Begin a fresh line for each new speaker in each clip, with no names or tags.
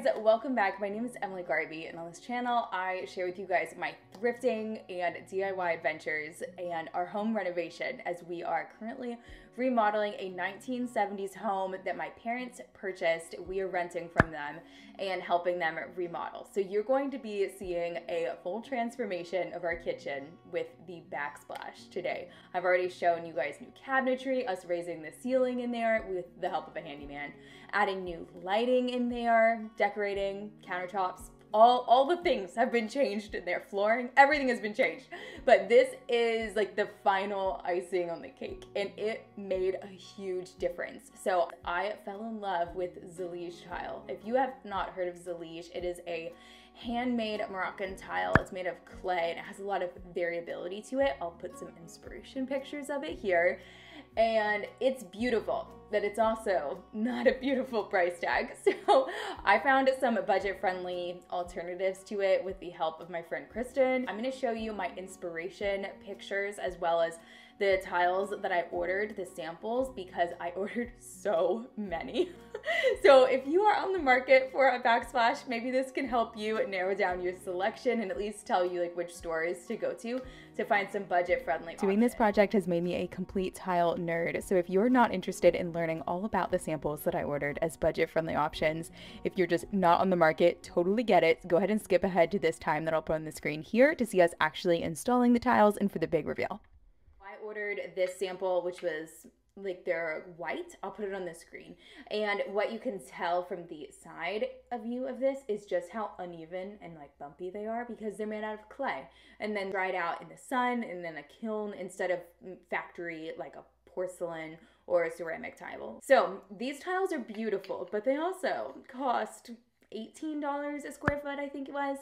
guys, welcome back. My name is Emily Garvey, and on this channel I share with you guys my thrifting and DIY adventures and our home renovation, as we are currently remodeling a 1970s home that my parents purchased. We are renting from them and helping them remodel. So you're going to be seeing a full transformation of our kitchen with the backsplash today. I've already shown you guys new cabinetry, us raising the ceiling in there with the help of a handyman, adding new lighting in there, decorating, countertops, all the things have been changed in there. Flooring, everything has been changed. But this is like the final icing on the cake, and it made a huge difference. So I fell in love with zellige tile. If you have not heard of zellige, it is a handmade Moroccan tile. It's made of clay and it has a lot of variability to it. I'll put some inspiration pictures of it here. And it's beautiful, but it's also not a beautiful price tag. So I found some budget-friendly alternatives to it with the help of my friend Kristen. I'm gonna show you my inspiration pictures as well as the tiles that I ordered, the samples, because I ordered so many. So if you are on the market for a backsplash, maybe this can help you narrow down your selection and at least tell you like which stores to go to find some budget-friendly options. Doing this project has made me a complete tile nerd. So if you're not interested in learning all about the samples that I ordered as budget-friendly options, if you're just not on the market, totally get it. Go ahead and skip ahead to this time that I'll put on the screen here to see us actually installing the tiles and for the big reveal. I ordered this sample, which was like they're white. I'll put it on the screen. And what you can tell from the side view of this is just how uneven and like bumpy they are, because they're made out of clay and then dried out in the sun and then a kiln instead of factory like a porcelain or a ceramic tile. So these tiles are beautiful, but they also cost $18 a square foot, I think it was.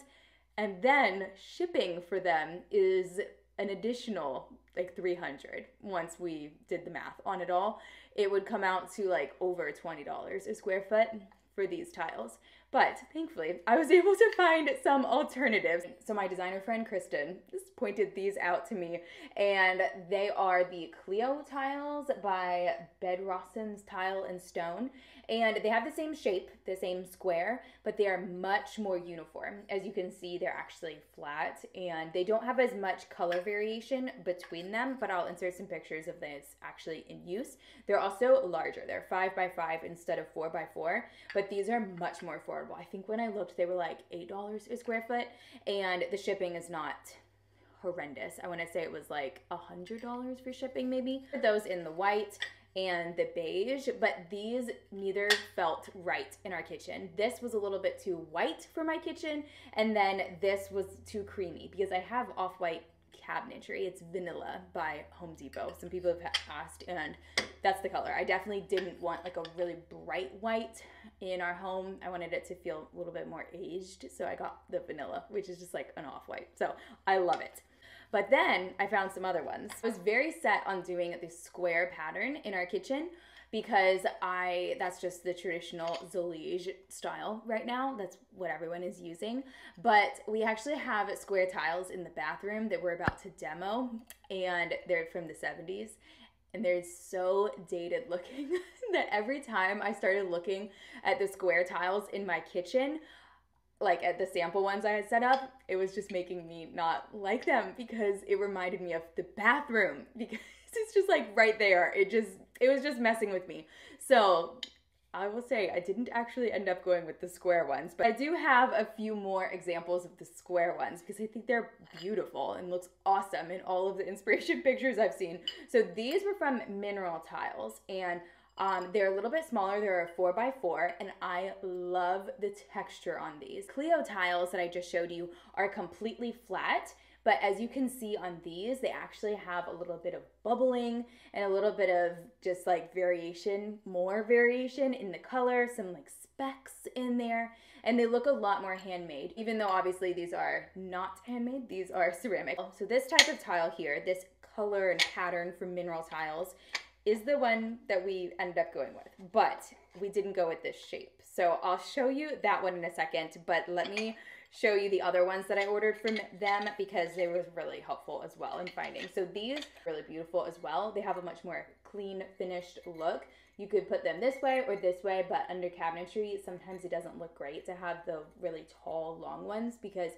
And then shipping for them is an additional like $300. Once we did the math on it all, it would come out to like over $20 a square foot for these tiles. But thankfully, I was able to find some alternatives. So my designer friend Kristen just pointed these out to me, and they are the Clio tiles by Bedrossen's Tile and Stone. And they have the same shape, the same square, but they are much more uniform. As you can see, they're actually flat, and they don't have as much color variation between them, but I'll insert some pictures of this actually in use. They're also larger. They're 5x5 instead of 4x4, but these are much more affordable. I think when I looked, they were like $8 a square foot, and the shipping is not horrendous. I want to say it was like $100 for shipping maybe. Those in the white and the beige, but these neither felt right in our kitchen. This was a little bit too white for my kitchen, and then this was too creamy because I have off-white cabinetry. It's vanilla by Home Depot. Some people have asked, and that's the color. I definitely didn't want like a really bright white in our home. I wanted it to feel a little bit more aged, so I got the vanilla, which is just like an off-white. So I love it. But then I found some other ones. I was very set on doing the square pattern in our kitchen because that's just the traditional zellige style right now. That's what everyone is using. But we actually have square tiles in the bathroom that we're about to demo, and they're from the 70s. And they're so dated looking that every time I started looking at the square tiles in my kitchen, like at the sample ones I had set up, it was just making me not like them because it reminded me of the bathroom, because it's just like right there. It was just messing with me. So I will say I didn't actually end up going with the square ones, but I do have a few more examples of the square ones because I think they're beautiful and looks awesome in all of the inspiration pictures I've seen. So these were from Mineral Tiles, and they're a little bit smaller. They're a 4x4, and I love the texture on these. Clio tiles that I just showed you are completely flat, but as you can see on these, they actually have a little bit of bubbling and a little bit of just like variation, more variation in the color, some like specks in there, and they look a lot more handmade, even though obviously these are not handmade, these are ceramic. So this type of tile here, this color and pattern from Mineral Tiles, is the one that we ended up going with, but we didn't go with this shape. So I'll show you that one in a second, but let me show you the other ones that I ordered from them because they were really helpful as well in finding. So these are really beautiful as well. They have a much more clean finished look. You could put them this way or this way, but under cabinetry, sometimes it doesn't look great to have the really tall, long ones because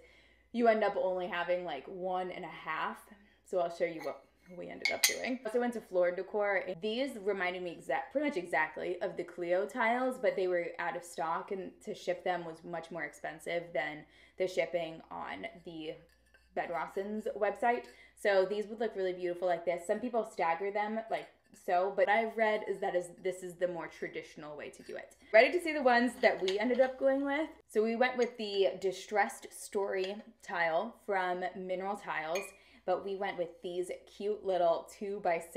you end up only having like 1.5. So I'll show you what we ended up doing. I also went to Floor & Decor. These reminded me pretty much exactly of the Clio tiles, but they were out of stock, and to ship them was much more expensive than the shipping on the Bed Rawson's website. So these would look really beautiful like this. Some people stagger them like so, but I've read this is the more traditional way to do it. Ready to see the ones that we ended up going with? So we went with the Distressed Story tile from Mineral Tiles, but we went with these cute little 2x6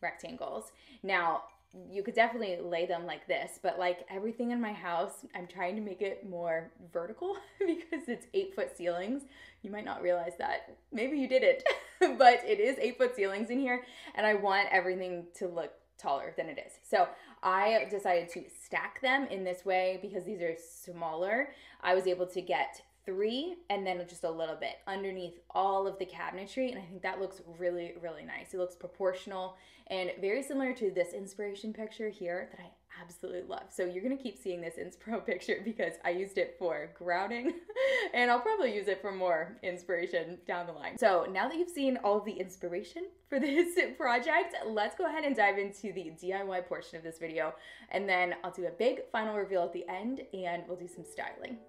rectangles. Now, you could definitely lay them like this, but like everything in my house, I'm trying to make it more vertical because it's 8-foot ceilings. You might not realize that. Maybe you didn't, but it is 8-foot ceilings in here, and I want everything to look taller than it is. So I decided to stack them in this way because these are smaller. I was able to get 3 and then just a little bit underneath all of the cabinetry, and I think that looks really, really nice. It looks proportional and very similar to this inspiration picture here that I absolutely love. So you're gonna keep seeing this inspo picture because I used it for grouting and I'll probably use it for more inspiration down the line. So now that you've seen all of the inspiration for this project, let's go ahead and dive into the DIY portion of this video, and then I'll do a big final reveal at the end and we'll do some styling.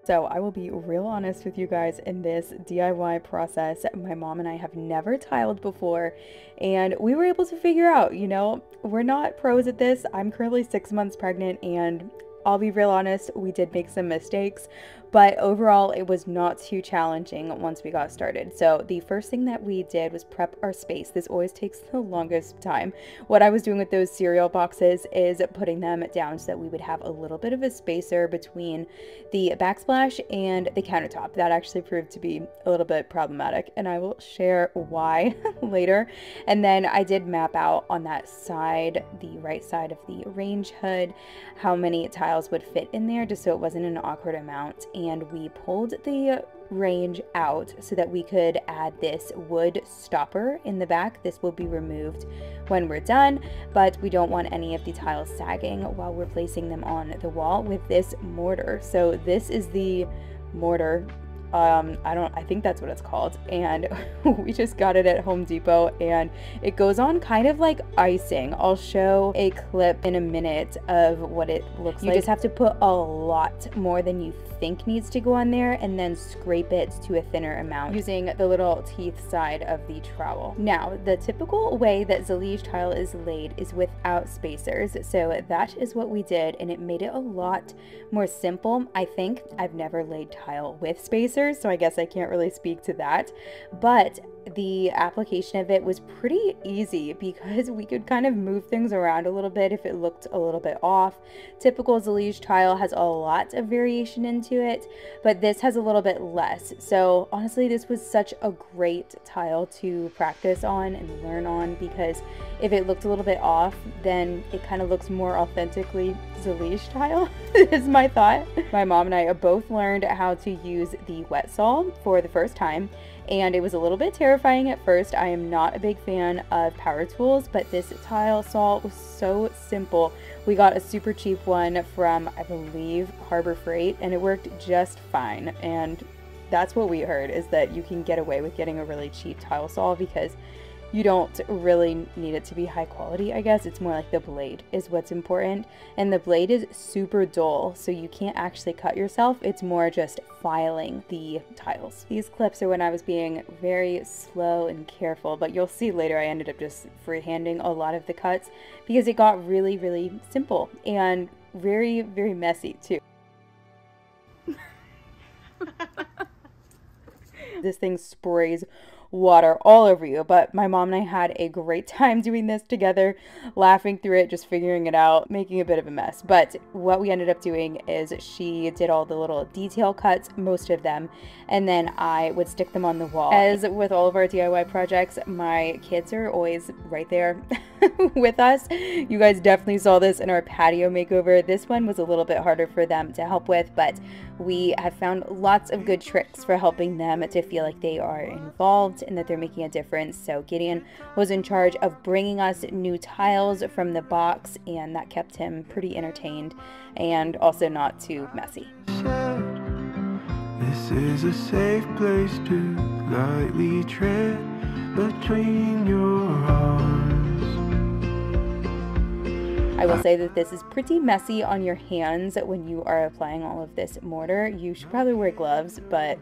So I will be real honest with you guys in this DIY process. My mom and I have never tiled before, and we were able to figure out, you know, we're not pros at this. I'm currently 6 months pregnant, and I'll be real honest, we did make some mistakes, but overall it was not too challenging once we got started. So the first thing that we did was prep our space. This always takes the longest time. What I was doing with those cereal boxes is putting them down so that we would have a little bit of a spacer between the backsplash and the countertop. That actually proved to be a little bit problematic, and I will share why later. And then I did map out on that side, the right side of the range hood, how many tiles would fit in there just so it wasn't an awkward amount. And we pulled the range out so that we could add this wood stopper in the back. This will be removed when we're done, but we don't want any of the tiles sagging while we're placing them on the wall with this mortar. So this is the mortar. I think that's what it's called, and we just got it at Home Depot, and it goes on kind of like icing. I'll show a clip in a minute of what it looks like. You just have to put a lot more than you think needs to go on there, and then scrape it to a thinner amount using the little teeth side of the trowel. Now, the typical way that zellige tile is laid is without spacers, so that is what we did, and it made it a lot more simple. I think I've never laid tile with spacers, so I guess I can't really speak to that, but the application of it was pretty easy because we could kind of move things around a little bit if it looked a little bit off. Typical zellige tile has a lot of variation into it, but this has a little bit less. So honestly, this was such a great tile to practice on and learn on, because if it looked a little bit off, then it kind of looks more authentically zellige tile is my thought. My mom and I both learned how to use the wet saw for the first time, and it was a little bit terrifying at first. I am not a big fan of power tools, but this tile saw was so simple. We got a super cheap one from, I believe, Harbor Freight, and it worked just fine. And that's what we heard, is that you can get away with getting a really cheap tile saw because you don't really need it to be high quality, I guess. It's more like the blade is what's important, and the blade is super dull, so you can't actually cut yourself. It's more just filing the tiles. These clips are when I was being very slow and careful, but you'll see later I ended up just freehanding a lot of the cuts because it got really, really simple and very, very messy too. This thing sprays water all over you, but my mom and I had a great time doing this together, laughing through it, just figuring it out, making a bit of a mess. But what we ended up doing is she did all the little detail cuts, most of them, and then I would stick them on the wall. As with all of our DIY projects, my kids are always right there with us. You guys definitely saw this in our patio makeover. This one was a little bit harder for them to help with, but we have found lots of good tricks for helping them to feel like they are involved and that they're making a difference. So Gideon was in charge of bringing us new tiles from the box, and that kept him pretty entertained and also not too messy.
This is a safe place to lightly tread between your arms.
I will say that this is pretty messy on your hands when you are applying all of this mortar. You should probably wear gloves, but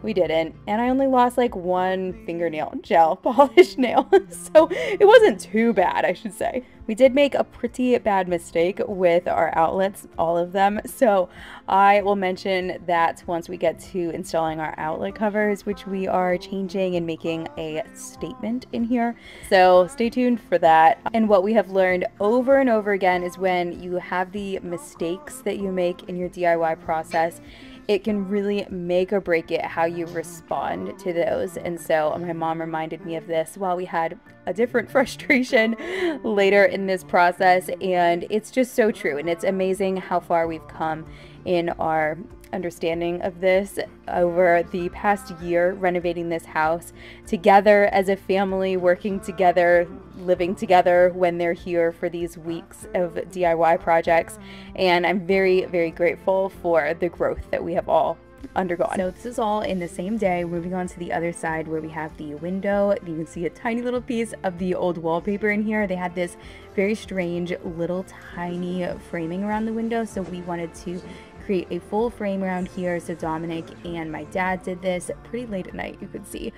we didn't. And I only lost like one fingernail gel polish nail, so it wasn't too bad, I should say. We did make a pretty bad mistake with our outlets, all of them. So I will mention that once we get to installing our outlet covers, which we are changing and making a statement in here. So stay tuned for that. And what we have learned over and over again is when you have the mistakes that you make in your DIY process, it can really make or break it how you respond to those. And so my mom reminded me of this while we had a different frustration later in this process, and it's just so true. And it's amazing how far we've come in our understanding of this over the past year, renovating this house together as a family, working together, living together when they're here for these weeks of DIY projects. And I'm very, very grateful for the growth that we have all undergone. So this is all in the same day. Moving on to the other side where we have the window. You can see a tiny little piece of the old wallpaper in here. They had this very strange little tiny framing around the window, so we wanted to create a full frame around here. So Dominic and my dad did this pretty late at night, you could see.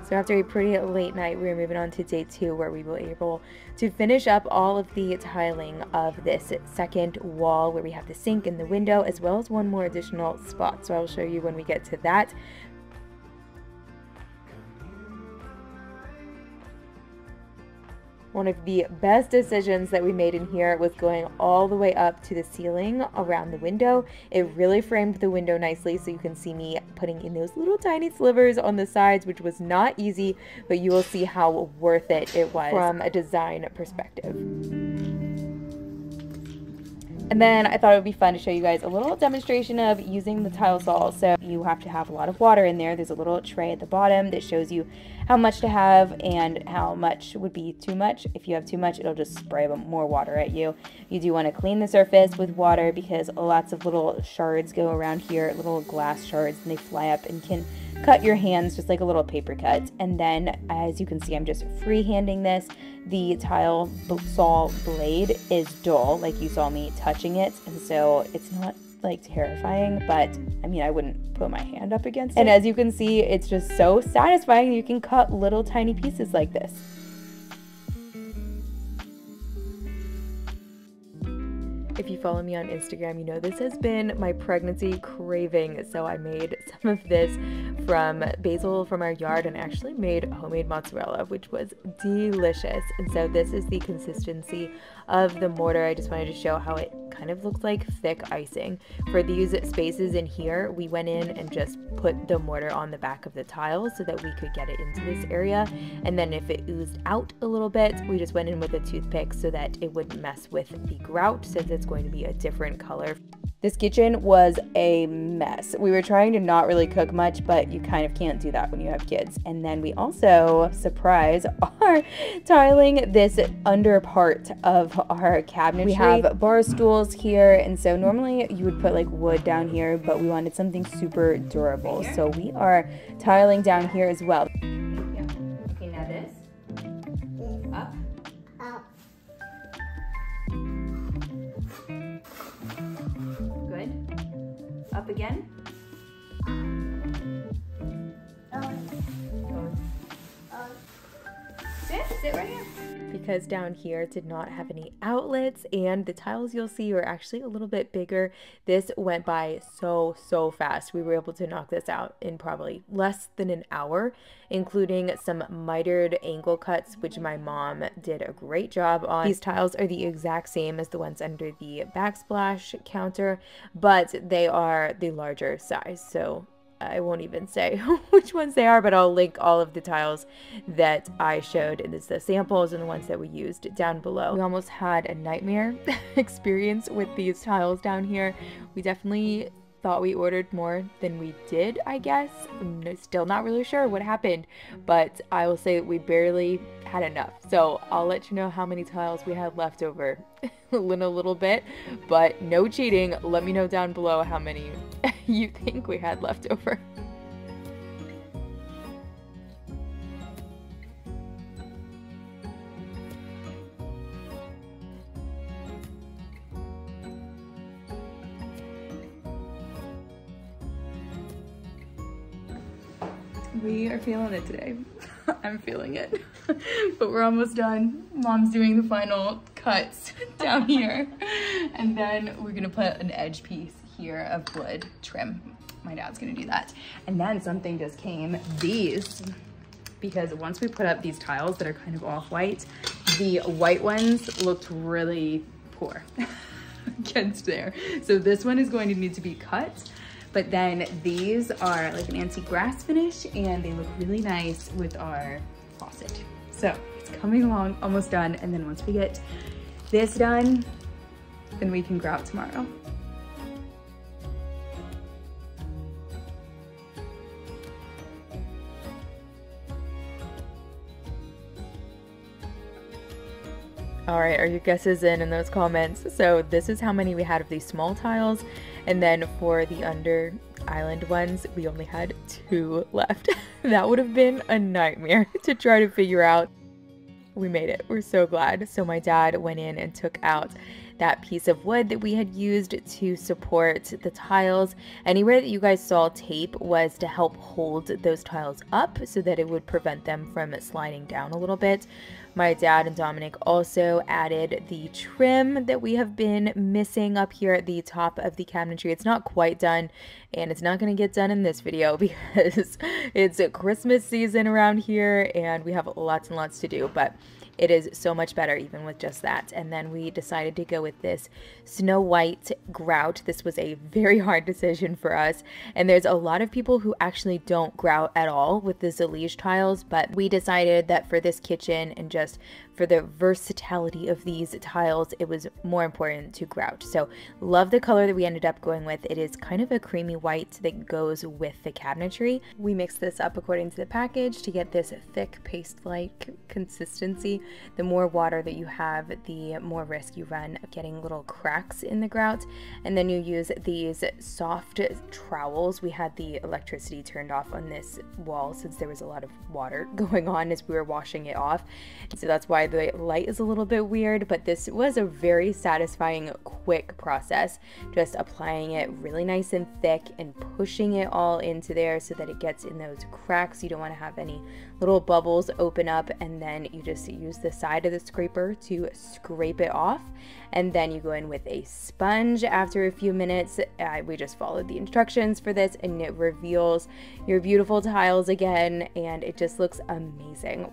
So after a pretty late night, we were moving on to day 2, where we were able to finish up all of the tiling of this second wall where we have the sink and the window, as well as one more additional spot. So I will show you when we get to that. One of the best decisions that we made in here was going all the way up to the ceiling around the window. It really framed the window nicely, so you can see me putting in those little tiny slivers on the sides, which was not easy, but you will see how worth it was from a design perspective. And then I thought it would be fun to show you guys a little demonstration of using the tile saw. So you have to have a lot of water in there. There's a little tray at the bottom that shows you how much to have and how much would be too much. If you have too much, it'll just spray more water at you. You do want to clean the surface with water because lots of little shards go around here, little glass shards, and they fly up and can cut your hands just like a little paper cut. And then, as you can see, I'm just freehanding this. The tile saw blade is dull, like you saw me touching it, and so it's not like terrifying, but I mean, I wouldn't put my hand up against it. And as you can see, it's just so satisfying. You can cut little tiny pieces like this. If you follow me on Instagram, you know this has been my pregnancy craving. So I made some of this from basil from our yard and actually made homemade mozzarella, which was delicious. And so this is the consistency of the mortar. I just wanted to show how it kind of looks like thick icing. For these spaces in here, we went in and just put the mortar on the back of the tiles so that we could get it into this area. And then if it oozed out a little bit, we just went in with a toothpick so that it wouldn't mess with the grout, since it's going to be a different color. This kitchen was a mess. We were trying to not really cook much, but you kind of can't do that when you have kids. And then we also, surprise, are tiling this under part of our cabinetry. We have bar stools here, and so normally you would put like wood down here, but we wanted something super durable. So we are tiling down here as well. Okay, now this. Up. Good. Up again. Sit right here. Because down here did not have any outlets, and the tiles you'll see are actually a little bit bigger. This went by so fast. We were able to knock this out in probably less than an hour, including some mitered angle cuts, which my mom did a great job on. These tiles are the exact same as the ones under the backsplash counter, but they are the larger size. So I won't even say which ones they are, but I'll link all of the tiles that I showed in the samples and the ones that we used down below. We almost had a nightmare experience with these tiles down here. We definitely thought we ordered more than we did, I guess. I'm still not really sure what happened, but I will say that we barely had enough. So I'll let you know how many tiles we had left over in a little bit, but no cheating. Let me know down below how many you think we had left over. We are feeling it today. I'm feeling it. But we're almost done. Mom's doing the final cuts down here. And then we're gonna put an edge piece here of wood trim. My dad's gonna do that. And then something just came, these, because once we put up these tiles that are kind of off-white, the white ones looked really poor against there. So this one is going to need to be cut. But then these are like an antique grass finish and they look really nice with our faucet. So it's coming along, almost done. And then once we get this done, then we can grout tomorrow. All right, are your guesses in those comments? So this is how many we had of these small tiles. And then for the under island ones, we only had 2 left. That would have been a nightmare to try to figure out. We made it. We're so glad. So my dad went in and took out that piece of wood that we had used to support the tiles. Anywhere that you guys saw tape was to help hold those tiles up so that it would prevent them from sliding down a little bit. My dad and Dominic also added the trim that we have been missing up here at the top of the cabinetry. It's not quite done, and it's not going to get done in this video because it's Christmas season around here and we have lots and lots to do, but it is so much better even with just that. And then we decided to go with this Snow White grout. This was a very hard decision for us, and there's a lot of people who actually don't grout at all with the zellige tiles, but we decided that for this kitchen and just for the versatility of these tiles, it was more important to grout. So love the color that we ended up going with. It is kind of a creamy white that goes with the cabinetry. We mixed this up according to the package to get this thick paste-like consistency. The more water that you have, the more risk you run of getting little cracks in the grout. And then you use these soft trowels. We had the electricity turned off on this wall since there was a lot of water going on as we were washing it off. So that's why the light is a little bit weird, but this was a very satisfying, quick process. Just applying it really nice and thick and pushing it all into there so that it gets in those cracks. You don't want to have any little bubbles open up, and then you just use the side of the scraper to scrape it off, and then you go in with a sponge after a few minutes. We just followed the instructions for this and it reveals your beautiful tiles again, and it just looks amazing.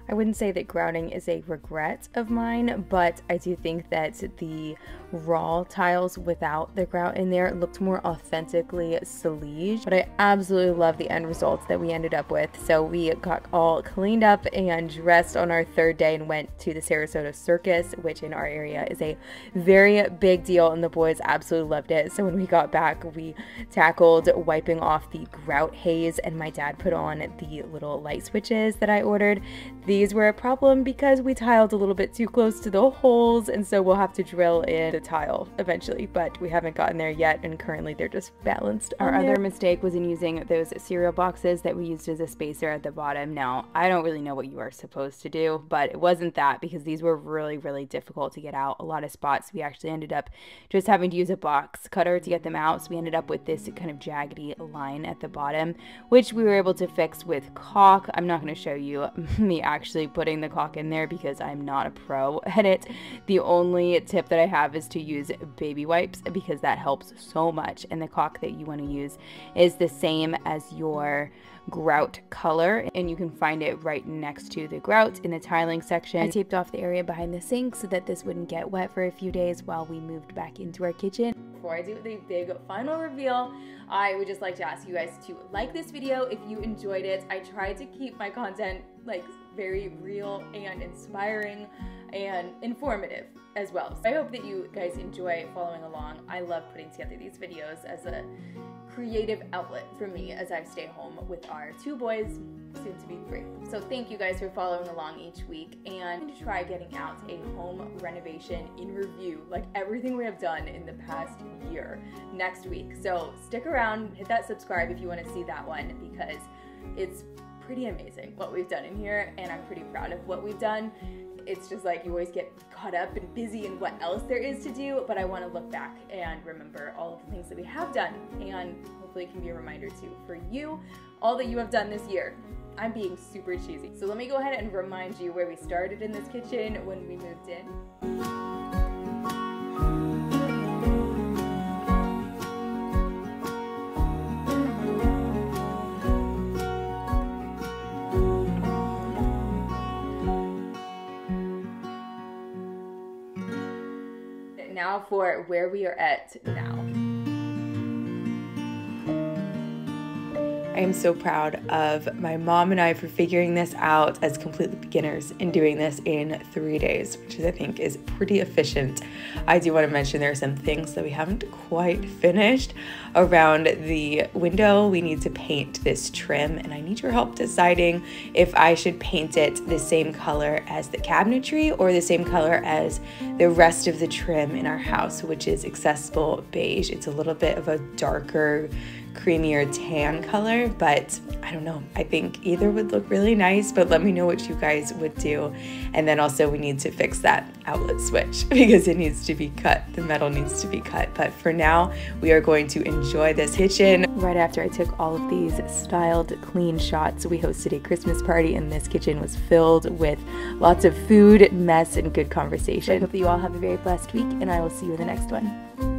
I wouldn't say that grouting is a regret of mine, but I do think that the raw tiles without the grout in there looked more authentically zellige, but I absolutely love the end results that we ended up with. So we got all cleaned up and dressed on our 3rd day and went to the Sarasota Circus, which in our area is a very big deal, and the boys absolutely loved it. So when we got back, we tackled wiping off the grout haze, and my dad put on the little light switches that I ordered. These were a problem because we tiled a little bit too close to the holes, and so we'll have to drill in the tile eventually, but we haven't gotten there yet, and currently they're just balanced. Our other mistake was in using those cereal boxes that we used as a spacer at the bottom. Now, I don't really know what you are supposed to do, but it wasn't that, because these were really, really difficult to get out. A lot of spots we actually ended up just having to use a box cutter to get them out, so we ended up with this kind of jaggedy line at the bottom, which we were able to fix with caulk. I'm not going to show you me actually putting the caulk in there because I'm not a pro at it. The only tip that I have is to use baby wipes because that helps so much, and the caulk that you want to use is the same as your grout color, and you can find it right next to the grout in the tiling section. I taped off the area behind the sink so that this wouldn't get wet for a few days while we moved back into our kitchen. before I do the big final reveal, I would just like to ask you guys to like this video if you enjoyed it. I tried to keep my content like very real and inspiring and informative as well. So I hope that you guys enjoy following along. I love putting together these videos as a creative outlet for me as I stay home with our 2 boys, soon to be 3. So thank you guys for following along each week, and I'm going to try getting out a home renovation in review, like everything we have done in the past year, next week. So stick around, hit that subscribe if you want to see that one, because it's pretty amazing what we've done in here, and I'm pretty proud of what we've done. It's just like you always get caught up and busy in what else there is to do, but I want to look back and remember all of the things that we have done, and hopefully it can be a reminder too for you, all that you have done this year. I'm being super cheesy. So let me go ahead and remind you where we started in this kitchen when we moved in. Now for where we are at now. I am so proud of my mom and I for figuring this out as completely beginners and doing this in 3 days, which I think is pretty efficient. I do want to mention there are some things that we haven't quite finished around the window. We need to paint this trim, and I need your help deciding if I should paint it the same color as the cabinetry or the same color as the rest of the trim in our house, which is accessible beige. It's a little bit of a darker, creamier tan color, but I don't know. I think either would look really nice, but let me know what you guys would do. And then also we need to fix that outlet switch because it needs to be cut. The metal needs to be cut. But for now, we are going to enjoy this kitchen. Right after I took all of these styled, clean shots, we hosted a Christmas party, and this kitchen was filled with lots of food, mess, and good conversation. I hope that you all have a very blessed week, and I will see you in the next one.